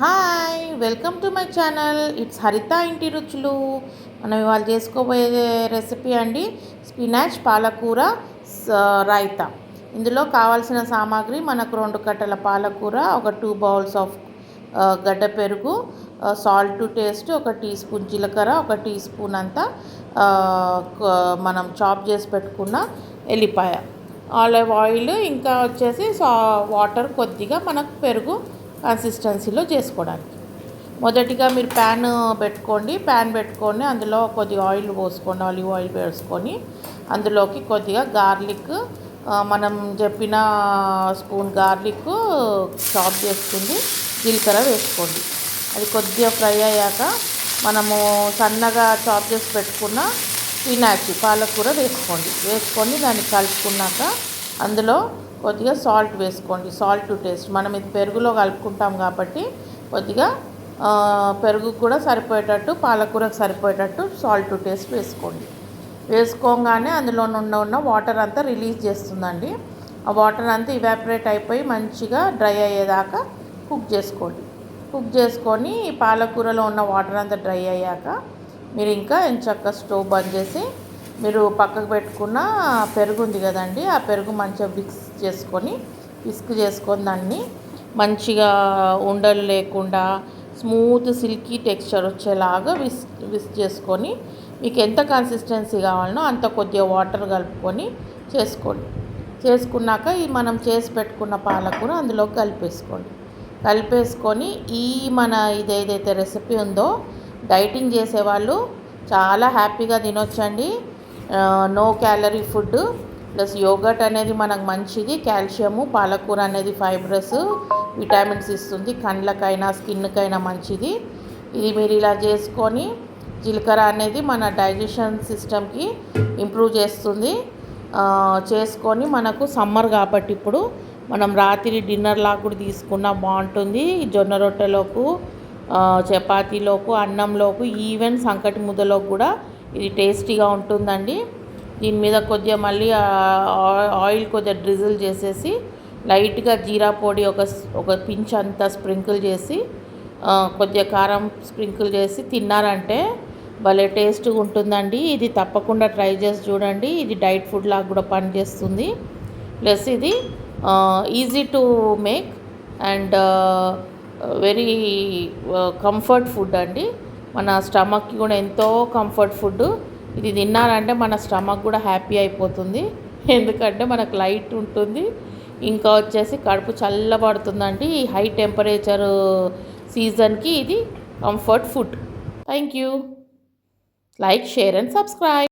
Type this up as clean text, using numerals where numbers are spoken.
Hi welcome to my channel. It's హరిత ఇంటి రుచులు. మనం ఇవాళ చేసుకోబోయే రెసిపీ అండి స్పినాచ్ పాలకూర రాయితా. ఇందులో కావాల్సిన సామాగ్రి మనకు 2 కట్టల పాలకూర, ఒక 2 బౌల్స్ ఆఫ్ గడ్డ పెరుగు, salt to taste, 1 teaspoon జీలకర్ర, 1 టీ స్పూన్ అంతా మనం చాప్ చేసి పెట్టుకున్న ఎల్లిపాయ, ఆలివ్ ఆయిల్, ఇంకా వచ్చేసి వాటర్ కొద్దిగా మనకు పెరుగు కన్సిస్టెన్సీలో చేసుకోవడానికి. మొదటిగా మీరు ప్యాన్ పెట్టుకొని అందులో కొద్దిగా ఆయిల్ పోసుకోండి, ఆలివ్ ఆయిల్ వేసుకొని అందులోకి కొద్దిగా గార్లిక్, మనం చెప్పిన స్పూన్ గార్లిక్ చాప్ చేసుకుంది, జీలకర్ర వేసుకోండి. అది కొద్దిగా ఫ్రై అయ్యాక మనము సన్నగా చాప్ చేసి పెట్టుకున్న స్పినాచ్ పాలకూర వేసుకొని దాన్ని కలుపుకున్నాక అందులో కొద్దిగా సాల్ట్ వేసుకోండి, సాల్ట్ టు టేస్ట్. మనం ఇది పెరుగులో కలుపుకుంటాం కాబట్టి కొద్దిగా పెరుగు కూడా సరిపోయేటట్టు, పాలకూరకు సరిపోయేటట్టు సాల్ట్ టు టేస్ట్ వేసుకోగానే అందులో ఉన్న వాటర్ అంతా రిలీజ్ చేస్తుందండి. ఆ వాటర్ అంతా ఇవాపరేట్ అయిపోయి మంచిగా డ్రై అయ్యేదాకా కుక్ చేసుకొని పాలకూరలో ఉన్న వాటర్ అంతా డ్రై అయ్యాక మీరు ఇంకా ఎంచక్క స్టవ్ బంద్ చేసి మీరు పక్కకు పెట్టుకున్న పెరుగు ఉంది కదండి, ఆ పెరుగు మంచిగా విస్క్ చేసుకొని దాన్ని మంచిగా ఉండలు లేకుండా స్మూత్ సిల్కీ టెక్స్చర్ వచ్చేలాగా విస్క్ చేసుకొని మీకు ఎంత కన్సిస్టెన్సీ కావాలనో అంత కొద్దిగా వాటర్ కలుపుకొని చేసుకున్నాక ఈ మనం చేసి పెట్టుకున్న పాలకూర అందులో కలిపేసుకొని మన ఇదేదైతే రెసిపీ ఉందో డైటింగ్ చేసేవాళ్ళు చాలా హ్యాపీగా తినొచ్చండి. No calorie food, plus yogurt అనేది మనకు మంచిది, కాల్షియము, పాలకూర అనేది ఫైబ్రస్, విటమిన్స్ ఇస్తుంది, కండ్లకైనా స్కిన్కైనా మంచిది. ఇది మీరు ఇలా చేసుకొని, జీలకర్ర అనేది మన డైజెషన్ సిస్టమ్కి ఇంప్రూవ్ చేస్తుంది. చేసుకొని మనకు సమ్మర్ కాబట్టి ఇప్పుడు మనం రాత్రి డిన్నర్ లాగా కూడా తీసుకున్నా బాగుంటుంది. జొన్న రొట్టెలోకు, చపాతీలోకు, అన్నంలోకు, ఈవెన్ సంకటి ముద్దలోకి కూడా ఇది టేస్టీగా ఉంటుందండి. దీని మీద కొద్దిగా మళ్ళీ ఆయిల్ కొద్దిగా డ్రిజిల్ చేసేసి లైట్గా జీరా పొడి ఒక పించ్ అంతా స్ప్రింకిల్ చేసి, కొద్దిగా కారం స్ప్రింకిల్ చేసి తిన్నారంటే భలే టేస్ట్గా ఉంటుందండి. ఇది తప్పకుండా ట్రై చేసి చూడండి. ఇది డైట్ ఫుడ్ లాగా కూడా పనిచేస్తుంది. ప్లస్ ఇది easy to make and very comfort food అండి. మన స్టమక్కి కూడా ఎంతో కంఫర్ట్ ఫుడ్. ఇది తిన్నారంటే మన స్టమక్ కూడా హ్యాపీ అయిపోతుంది, ఎందుకంటే మనకు లైట్ ఉంటుంది, ఇంకా వచ్చేసి కడుపు చల్లబడుతుందండి. ఈ హై టెంపరేచర్ సీజన్కి ఇది comfort food. Thank you. Like, share and subscribe.